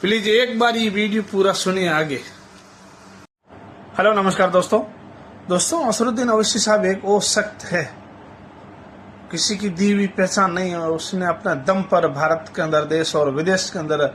Please एक बार ये video पूरा सुनिए आगे। हेलो नमस्कार दोस्तों असरुद्दीन ओवैसी साहब एक वो सख्त है, किसी की दी हुई पहचान नहीं है। उसने अपने दम पर भारत के अंदर, देश और विदेश के अंदर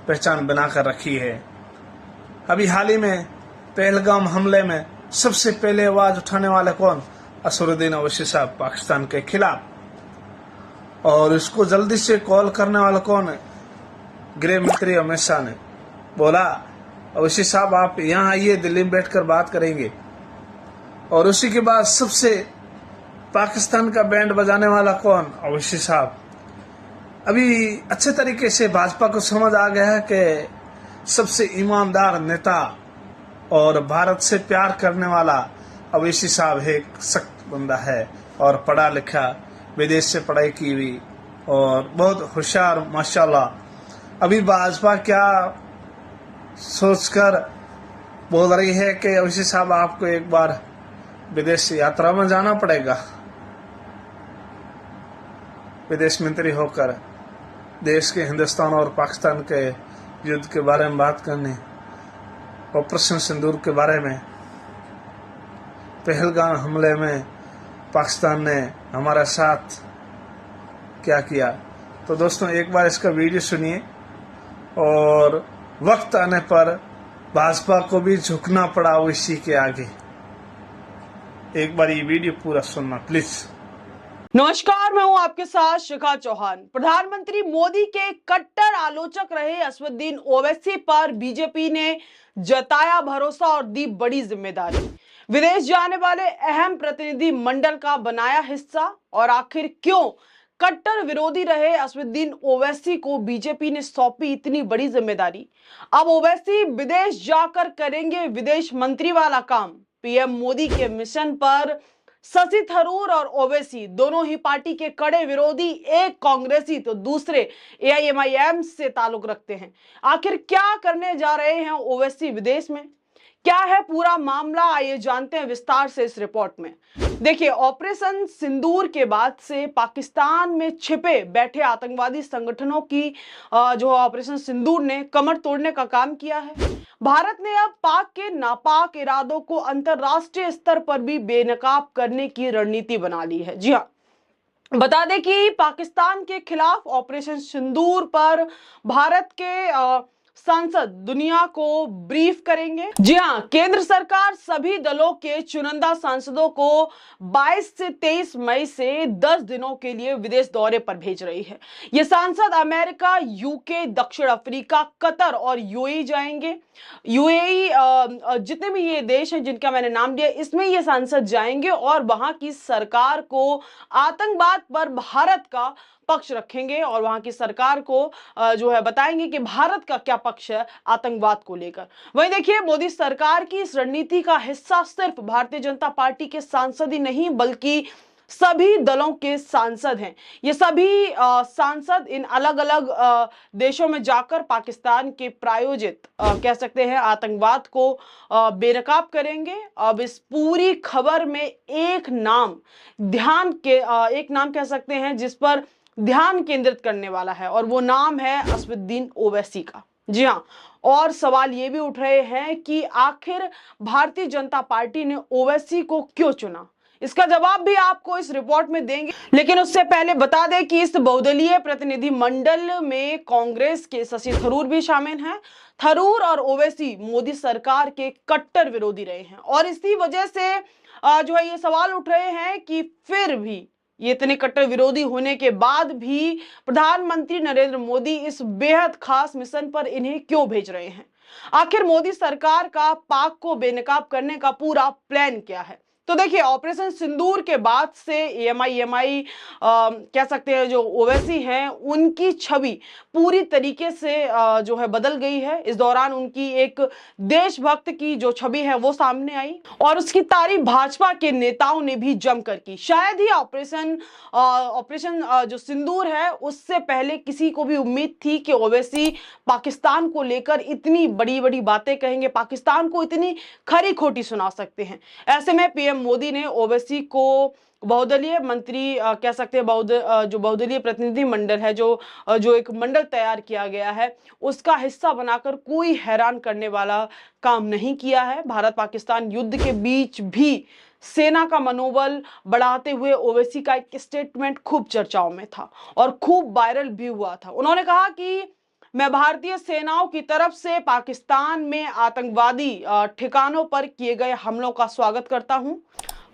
पहचान बनाकर रखी है। अभी हाल ही में पहलगाम हमले में सबसे पहले आवाज उठाने वाले कौन? असरुद्दीन ओवैसी साहब, पाकिस्तान के खिलाफ। और इसको जल्दी से कॉल करने वाला कौन है? गृह मंत्री अमित शाह ने बोला, ओवैसी साहब आप यहाँ आइए, दिल्ली में बैठकर बात करेंगे। और उसी के बाद सबसे पाकिस्तान का बैंड बजाने वाला कौन? ओवैसी साहब। अभी अच्छे तरीके से भाजपा को समझ आ गया है कि सबसे ईमानदार नेता और भारत से प्यार करने वाला ओवैसी साहब एक सख्त बंदा है और पढ़ा लिखा, विदेश से पढ़ाई की हुई और बहुत होशियार माशाल्लाह। अभी भाजपा क्या सोचकर बोल रही है कि ओवैसी साहब आपको एक बार विदेश यात्रा में जाना पड़ेगा, विदेश मंत्री होकर देश के हिंदुस्तान और पाकिस्तान के युद्ध के बारे में बात करने, ऑपरेशन सिंदूर के बारे में, पहलगाम हमले में पाकिस्तान ने हमारा साथ क्या किया। तो दोस्तों एक बार इसका वीडियो सुनिए और वक्त आने पर भाजपा को भी झुकना पड़ा ओवैसी के आगे। एक बार ये वीडियो पूरा सुनना प्लीज। नमस्कार, मैं हूं आपके साथ शिखा चौहान। प्रधानमंत्री मोदी के कट्टर आलोचक रहे असदुद्दीन ओवैसी पर बीजेपी ने जताया भरोसा और दी बड़ी जिम्मेदारी। विदेश जाने वाले अहम प्रतिनिधि मंडल का बनाया हिस्सा। और आखिर क्यों कट्टर विरोधी रहे असदुद्दीन ओवैसी को बीजेपी ने सौंपी इतनी बड़ी जिम्मेदारी? अब ओवैसी विदेश जाकर करेंगे विदेश मंत्री वाला काम। पीएम मोदी के मिशन पर शशि थरूर और ओवैसी दोनों ही पार्टी के कड़े विरोधी, एक कांग्रेसी तो दूसरे एआईएमआईएम से ताल्लुक रखते हैं। आखिर क्या करने जा रहे हैं ओवैसी विदेश में? क्या है पूरा मामला, आइए जानते हैं विस्तार से इस रिपोर्ट में। देखिए, ऑपरेशन सिंदूर के बाद से पाकिस्तान में छिपे बैठे आतंकवादी संगठनों की जो ऑपरेशन सिंदूर ने कमर तोड़ने का काम किया है। भारत ने अब पाक के नापाक इरादों को अंतरराष्ट्रीय स्तर पर भी बेनकाब करने की रणनीति बना ली है। जी हाँ, बता दें कि पाकिस्तान के खिलाफ ऑपरेशन सिंदूर पर भारत के सांसद दुनिया को ब्रीफ करेंगे। जी हाँ, केंद्र सरकार सभी दलों के चुनिंदा सांसदों को 22 से 23 मई से 10 दिनों के लिए विदेश दौरे पर भेज रही है। ये सांसद अमेरिका, यूके, दक्षिण अफ्रीका, कतर और यूएई जाएंगे। यूएई जितने भी ये देश हैं जिनका मैंने नाम दिया, इसमें ये सांसद जाएंगे और वहां की सरकार को आतंकवाद पर भारत का पक्ष रखेंगे और वहां की सरकार को जो है बताएंगे कि भारत का क्या पक्ष है आतंकवाद को लेकर। वहीं देखिए, मोदी सरकार की इस रणनीति का हिस्सा सिर्फ भारतीय जनता पार्टी के सांसद ही नहीं बल्कि सभी दलों के सांसद हैं। ये सभी सांसद इन अलग अलग देशों में जाकर पाकिस्तान के प्रायोजित कह सकते हैं आतंकवाद को बेनकाब करेंगे। अब इस पूरी खबर में एक नाम कह सकते हैं जिस पर ध्यान केंद्रित करने वाला है और वो नाम है असदुद्दीन ओवैसी का। जी हाँ, और सवाल ये भी उठ रहे हैं कि आखिर भारतीय जनता पार्टी ने ओवैसी को क्यों चुना? इसका जवाब भी आपको इस रिपोर्ट में देंगे, लेकिन उससे पहले बता दें कि इस बहुदलीय प्रतिनिधि मंडल में कांग्रेस के शशि थरूर भी शामिल हैं। थरूर और ओवैसी मोदी सरकार के कट्टर विरोधी रहे हैं और इसी वजह से जो है ये सवाल उठ रहे हैं कि फिर भी ये इतने कट्टर विरोधी होने के बाद भी प्रधानमंत्री नरेंद्र मोदी इस बेहद खास मिशन पर इन्हें क्यों भेज रहे हैं? आखिर मोदी सरकार का पाक को बेनकाब करने का पूरा प्लान क्या है? तो देखिए, ऑपरेशन सिंदूर के बाद से एएमआई कह सकते हैं जो ओवैसी हैं उनकी छवि पूरी तरीके से जो है बदल गई है। इस दौरान उनकी एक देशभक्त की जो छवि है वो सामने आई और उसकी तारीफ भाजपा के नेताओं ने भी जमकर की। शायद ही ऑपरेशन जो सिंदूर है उससे पहले किसी को भी उम्मीद थी कि ओवैसी पाकिस्तान को लेकर इतनी बड़ी बड़ी बातें कहेंगे, पाकिस्तान को इतनी खरी खोटी सुना सकते हैं। ऐसे में पीएम मोदी ने ओवैसी को बहुदलीय मंत्री कह सकते हैं, जो बहुदलीय प्रतिनिधि मंडल है, जो एक मंडल तैयार किया गया है, उसका हिस्सा बनाकर कोई हैरान करने वाला काम नहीं किया है। भारत पाकिस्तान युद्ध के बीच भी सेना का मनोबल बढ़ाते हुए ओवैसी का एक स्टेटमेंट खूब चर्चाओं में था और खूब वायरल भी हुआ था। उन्होंने कहा कि मैं भारतीय सेनाओं की तरफ से पाकिस्तान में आतंकवादी ठिकानों पर किए गए हमलों का स्वागत करता हूं।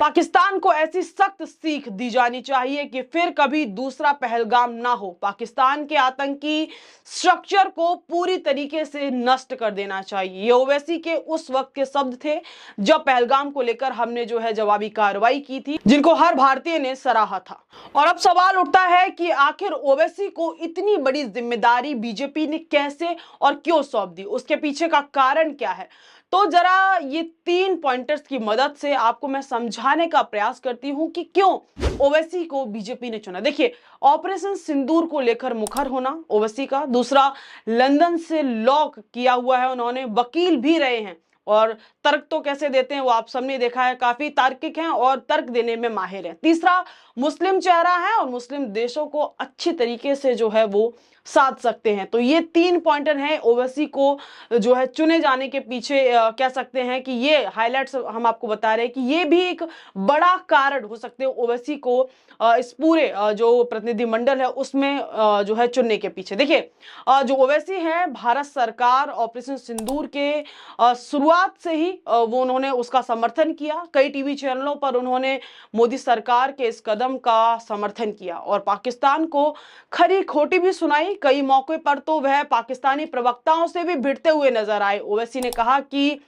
पाकिस्तान को ऐसी सख्त सीख दी जानी चाहिए कि फिर कभी दूसरा पहलगाम ना हो। पाकिस्तान के आतंकी स्ट्रक्चर को पूरी तरीके से नष्ट कर देना चाहिए। ये ओवैसी के उस वक्त के शब्द थे जब पहलगाम को लेकर हमने जो है जवाबी कार्रवाई की थी, जिनको हर भारतीय ने सराहा था। और अब सवाल उठता है कि आखिर ओवैसी को इतनी बड़ी जिम्मेदारी बीजेपी ने कैसे और क्यों सौंप दी, उसके पीछे का कारण क्या है। तो जरा ये 3 पॉइंटर्स की मदद से आपको मैं समझाने का प्रयास करती हूं कि क्यों ओवैसी को बीजेपी ने चुना। देखिए, ऑपरेशन सिंदूर को लेकर मुखर होना ओवैसी का, दूसरा लंदन से लॉक किया हुआ है, उन्होंने वकील भी रहे हैं और तर्क तो कैसे देते हैं वो आप सबने देखा है, काफी तार्किक हैं और तर्क देने में माहिर हैं। तीसरा, मुस्लिम चेहरा है और मुस्लिम देशों को अच्छी तरीके से जो है वो साध सकते हैं। तो ये 3 पॉइंटर हैं ओवैसी को जो है चुने जाने के पीछे। कह सकते हैं कि ये हाइलाइट्स हम आपको बता रहे हैं कि ये भी एक बड़ा कारण हो सकते हैं ओवैसी को इस पूरे जो प्रतिनिधिमंडल है उसमें जो है चुनने के पीछे। देखिए, जो ओवैसी है, भारत सरकार ऑपरेशन सिंदूर के शुरुआत से ही वो उन्होंने उसका समर्थन किया। कई टीवी चैनलों पर उन्होंने मोदी सरकार के इस कदम का समर्थन किया और पाकिस्तान को खरी खोटी भी सुनाई। कई मौके पर तो वह पाकिस्तानी प्रवक्ताओं से भी भिड़ते हुए नजर आए। ओवैसी ने कहा कि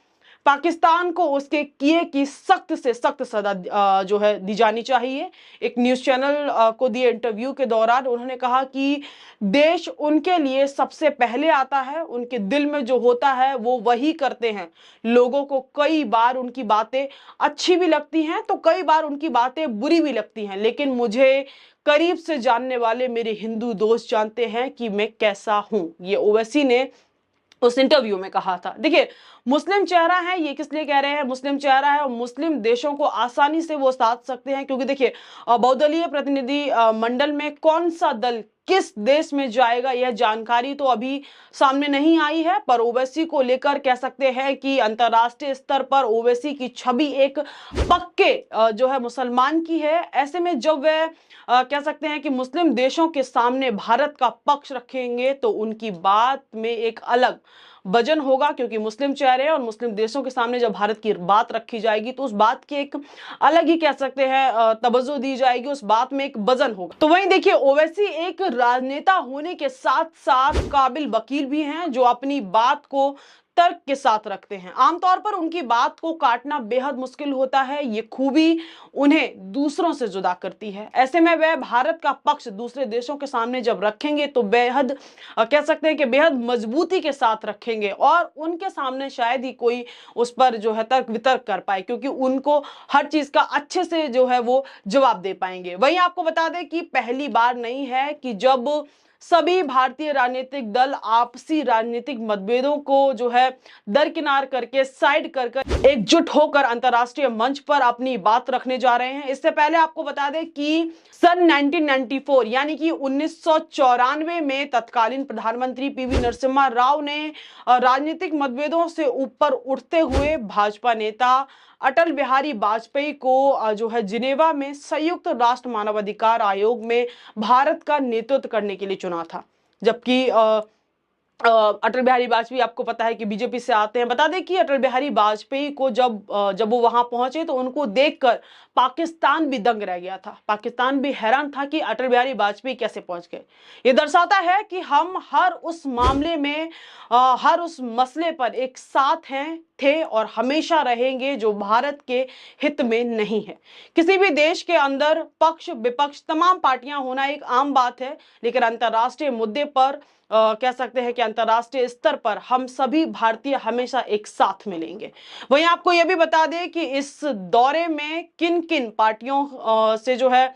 पाकिस्तान को उसके किए की सख्त से सख्त सजा जो है दी जानी चाहिए। एक न्यूज चैनल को दिए इंटरव्यू के दौरान उन्होंने कहा कि देश उनके लिए सबसे पहले आता है, उनके दिल में जो होता है वो वही करते हैं। लोगों को कई बार उनकी बातें अच्छी भी लगती हैं तो कई बार उनकी बातें बुरी भी लगती हैं, लेकिन मुझे करीब से जानने वाले मेरे हिंदू दोस्त जानते हैं कि मैं कैसा हूं। ये ओवैसी ने उस इंटरव्यू में कहा था। देखिए, मुस्लिम चेहरा है, ये किस लिए कह रहे हैं मुस्लिम चेहरा है, और मुस्लिम देशों को आसानी से वो साध सकते हैं, क्योंकि देखिए बहुदलीय प्रतिनिधि मंडल में कौन सा दल किस देश में जाएगा यह जानकारी तो अभी सामने नहीं आई है, पर ओवैसी को लेकर कह सकते हैं कि अंतरराष्ट्रीय स्तर पर ओवैसी की छवि एक पक्के जो है मुसलमान की है। ऐसे में जब वे कह सकते हैं कि मुस्लिम देशों के सामने भारत का पक्ष रखेंगे तो उनकी बात में एक अलग वजन होगा, क्योंकि मुस्लिम चेहरे और मुस्लिम देशों के सामने जब भारत की बात रखी जाएगी तो उस बात की एक अलग ही कह सकते हैं तवज्जो दी जाएगी, उस बात में एक वजन होगा। तो वहीं देखिए, ओवैसी एक राजनेता होने के साथ साथ काबिल वकील भी हैं जो अपनी बात को तर्क के साथ रखते हैं। आमतौर पर उनकी बात को काटना बेहद मुश्किल होता है, ये खूबी उन्हें दूसरों से जुदा करती है। ऐसे में वह भारत का पक्ष दूसरे देशों के सामने जब रखेंगे तो बेहद कह सकते हैं कि बेहद मजबूती के साथ रखेंगे और उनके सामने शायद ही कोई उस पर जो है तर्क वितर्क कर पाए, क्योंकि उनको हर चीज का अच्छे से जो है वो जवाब दे पाएंगे। वहीं आपको बता दें कि पहली बार नहीं है कि जब सभी भारतीय राजनीतिक दल आपसी राजनीतिक मतभेदों को जो है दरकिनार करके साइड कर एकजुट होकर अंतरराष्ट्रीय मंच पर अपनी बात रखने जा रहे हैं। इससे पहले आपको बता दें कि सन 1994 यानी कि 1994 में तत्कालीन प्रधानमंत्री पीवी नरसिम्हा राव ने राजनीतिक मतभेदों से ऊपर उठते हुए भाजपा नेता अटल बिहारी वाजपेयी को जो है जिनेवा में संयुक्त राष्ट्र मानवाधिकार आयोग में भारत का नेतृत्व करने के लिए चुना था। जबकि अटल बिहारी वाजपेयी आपको पता है कि बीजेपी से आते हैं। बता दें कि अटल बिहारी वाजपेयी को जब वो वहां पहुंचे तो उनको देखकर पाकिस्तान भी दंग रह गया था। पाकिस्तान भी हैरान था कि अटल बिहारी वाजपेयी कैसे पहुंच गए। ये दर्शाता है कि हम हर उस मामले में हर उस मसले पर एक साथ हैं, थे और हमेशा रहेंगे जो भारत के हित में नहीं है। किसी भी देश के अंदर पक्ष विपक्ष तमाम पार्टियां होना एक आम बात है, लेकिन अंतर्राष्ट्रीय मुद्दे पर कह सकते हैं कि अंतर्राष्ट्रीय स्तर पर हम सभी भारतीय हमेशा एक साथ मिलेंगे। वहीं आपको यह भी बता दें कि इस दौरे में किन किन पार्टियों से जो है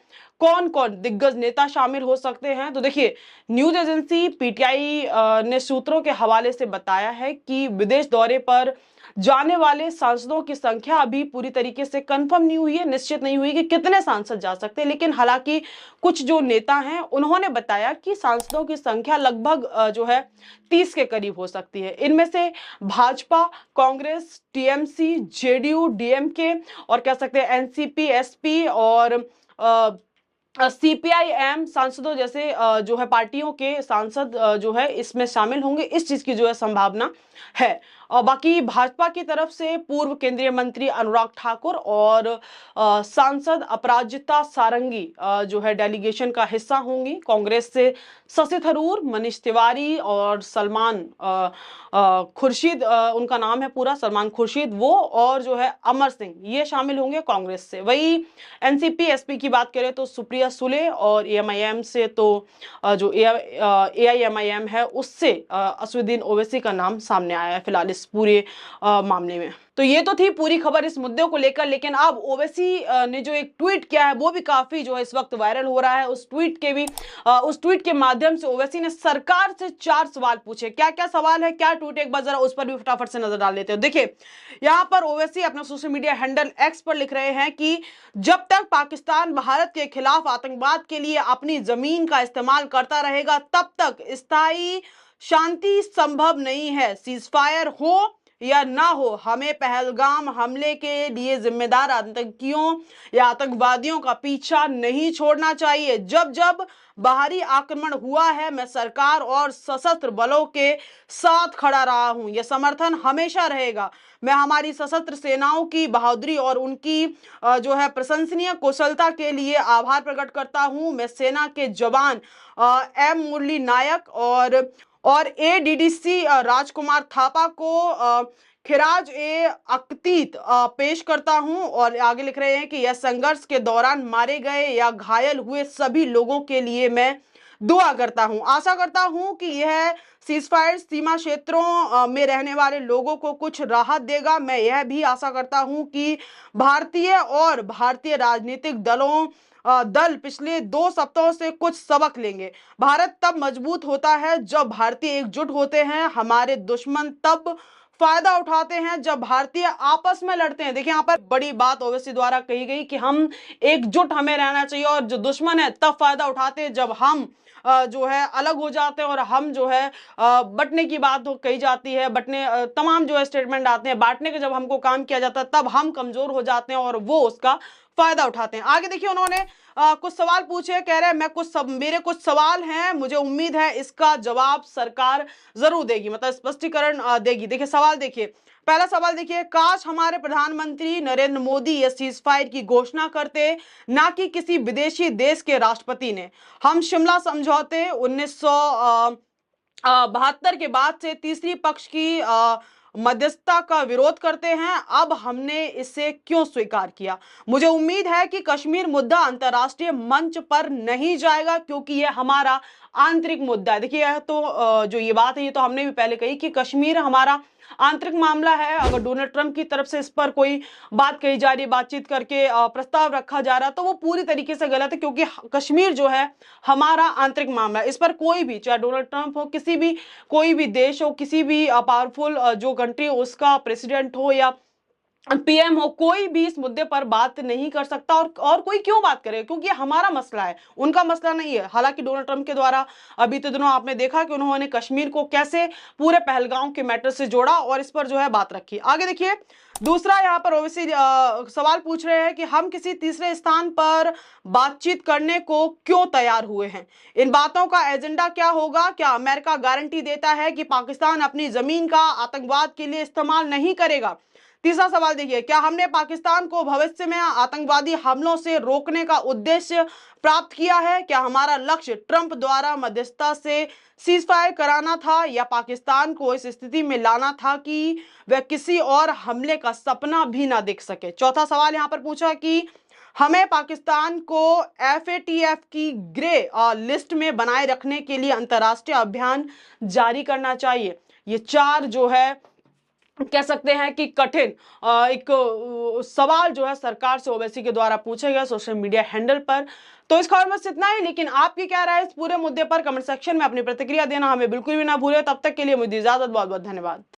कौन कौन दिग्गज नेता शामिल हो सकते हैं। तो देखिए, न्यूज एजेंसी पीटीआई ने सूत्रों के हवाले से बताया है कि विदेश दौरे पर जाने वाले सांसदों की संख्या अभी पूरी तरीके से कंफर्म नहीं हुई है, निश्चित नहीं हुई कि कितने सांसद जा सकते हैं, लेकिन हालांकि कुछ जो नेता हैं उन्होंने बताया कि सांसदों की संख्या लगभग जो है 30 के करीब हो सकती है। इनमें से Bhajpa, Congress, TMC, JDU, DMK और कह सकते हैं एनसीपी, एसपी और सीपीआईएम सांसदों जैसे जो है पार्टियों के सांसद जो है इसमें शामिल होंगे, इस चीज की जो है संभावना है। और बाकी भाजपा की तरफ से पूर्व केंद्रीय मंत्री अनुराग ठाकुर और सांसद अपराजिता सारंगी जो है डेलीगेशन का हिस्सा होंगी। कांग्रेस से शशि थरूर, मनीष तिवारी और सलमान खुर्शीद, उनका नाम है पूरा सलमान खुर्शीद, वो और जो है अमर सिंह, ये शामिल होंगे कांग्रेस से। वही एनसीपी एसपी की बात करें तो सुप्रिया सुले और एएमआईएम से तो जो एआईएमआईएम है उससे असदुद्दीन ओवैसी का नाम सामने आया है फिलहाल इस पूरे मामले में। तो ये तो थी पूरी खबर इस मुद्दे को लेकर, लेकिन अब ओवैसी ने जो एक ट्वीट किया है वो भी काफी जो है इस वक्त वायरल हो रहा है। उस ट्वीट के माध्यम से ओवैसी ने सरकार से 4 सवाल पूछे। क्या क्या सवाल है, क्या ट्वीट, एक बार जरा उस पर भी फटाफट से नजर डाल लेते हो। देखिए यहां पर ओवैसी अपना सोशल मीडिया हैंडल एक्स पर लिख रहे हैं कि जब तक पाकिस्तान भारत के खिलाफ आतंकवाद के लिए अपनी जमीन का इस्तेमाल करता रहेगा तब तक स्थायी शांति संभव नहीं है। सीजफायर हो या ना हो, हमें पहलगाम हमले के लिए जिम्मेदार आतंकियों या आतंकवादियों का पीछा नहीं छोड़ना चाहिए। जब जब बाहरी आक्रमण हुआ है मैं सरकार और सशस्त्र बलों के साथ खड़ा रहा हूं, यह समर्थन हमेशा रहेगा। मैं हमारी सशस्त्र सेनाओं की बहादुरी और उनकी जो है प्रशंसनीय कुशलता के लिए आभार प्रकट करता हूं। मैं सेना के जवान एम मुरली नायक और एडीडीसी राजकुमार थापा को खिराज ए अकीदत पेश करता हूं। और आगे लिख रहे हैं कि यह संघर्ष के दौरान मारे गए या घायल हुए सभी लोगों के लिए मैं दुआ करता हूं। आशा करता हूं कि यह सीजफायर सीमा क्षेत्रों में रहने वाले लोगों को कुछ राहत देगा। मैं यह भी आशा करता हूं कि भारतीय राजनीतिक दल पिछले 2 सप्ताहों से कुछ सबक लेंगे। भारत तब मजबूत होता है जब भारतीय एकजुट होते हैं। हमारे दुश्मन तब फायदा उठाते हैं जब भारतीय आपस में लड़ते हैं। देखिए यहाँ पर बड़ी बात ओवैसी द्वारा कही गई कि हम एकजुट हमें रहना चाहिए, और जो दुश्मन है तब फायदा उठाते हैं जब हम जो है अलग हो जाते हैं और हम जो है बंटने की बात कही जाती है, बंटने तमाम जो है स्टेटमेंट आते हैं, बांटने के जब हमको काम किया जाता है तब हम कमजोर हो जाते हैं और वो उसका फायदा उठाते हैं। आगे देखिए उन्होंने कुछ सवाल पूछे, कह रहे हैं मेरे कुछ सवाल हैं, मुझे उम्मीद है इसका जवाब सरकार जरूर देगी, मतलब स्पष्टीकरण देगी। देखिए सवाल देखिए, पहला सवाल देखिए, काश हमारे प्रधानमंत्री नरेंद्र मोदी ये सीजफायर की घोषणा करते, ना कि किसी विदेशी देश के राष्ट्रपति ने। हम शिमला समझौते 1972 के बाद से तीसरी पक्ष की मध्यस्थता का विरोध करते हैं, अब हमने इसे क्यों स्वीकार किया। मुझे उम्मीद है कि कश्मीर मुद्दा अंतर्राष्ट्रीय मंच पर नहीं जाएगा क्योंकि यह हमारा आंतरिक मुद्दा है। देखिए यह तो जो ये बात है ये तो हमने भी पहले कही कि कश्मीर हमारा आंतरिक मामला है। अगर डोनाल्ड ट्रंप की तरफ से इस पर कोई बात कही जा रही है, बातचीत करके प्रस्ताव रखा जा रहा है, तो वो पूरी तरीके से गलत है क्योंकि कश्मीर जो है हमारा आंतरिक मामला है। इस पर कोई भी, चाहे डोनाल्ड ट्रंप हो, कोई भी देश हो, किसी भी पावरफुल जो कंट्री उसका प्रेसिडेंट हो या पीएम हो, कोई भी इस मुद्दे पर बात नहीं कर सकता। और कोई क्यों बात करे, क्योंकि हमारा मसला है, उनका मसला नहीं है। हालांकि डोनाल्ड ट्रंप के द्वारा अभी तो दिनों आपने देखा कि उन्होंने कश्मीर को कैसे पूरे पहलगाम के मैटर से जोड़ा और इस पर जो है बात रखी। आगे देखिए दूसरा यहाँ पर ओवैसी सवाल पूछ रहे हैं कि हम किसी तीसरे स्थान पर बातचीत करने को क्यों तैयार हुए हैं, इन बातों का एजेंडा क्या होगा। क्या अमेरिका गारंटी देता है कि पाकिस्तान अपनी जमीन का आतंकवाद के लिए इस्तेमाल नहीं करेगा। तीसरा सवाल देखिए, क्या हमने पाकिस्तान को भविष्य में आतंकवादी हमलों से रोकने का उद्देश्य प्राप्त किया है। क्या हमारा लक्ष्य ट्रंप द्वारा मध्यस्थता से सीजफायर कराना था या पाकिस्तान को इस स्थिति में लाना था कि वह किसी और हमले का सपना भी ना देख सके। चौथा सवाल यहाँ पर पूछा कि हमें पाकिस्तान को FATF की ग्रे लिस्ट में बनाए रखने के लिए अंतर्राष्ट्रीय अभियान जारी करना चाहिए। ये 4 जो है कह सकते हैं कि कठिन एक सवाल जो है सरकार से ओवैसी के द्वारा पूछा गया सोशल मीडिया हैंडल पर। तो इस खबर में इतना ही, लेकिन आपकी क्या राय इस पूरे मुद्दे पर कमेंट सेक्शन में अपनी प्रतिक्रिया देना हमें बिल्कुल भी ना भूले। तब तक के लिए मुझे इजाजत, बहुत बहुत धन्यवाद।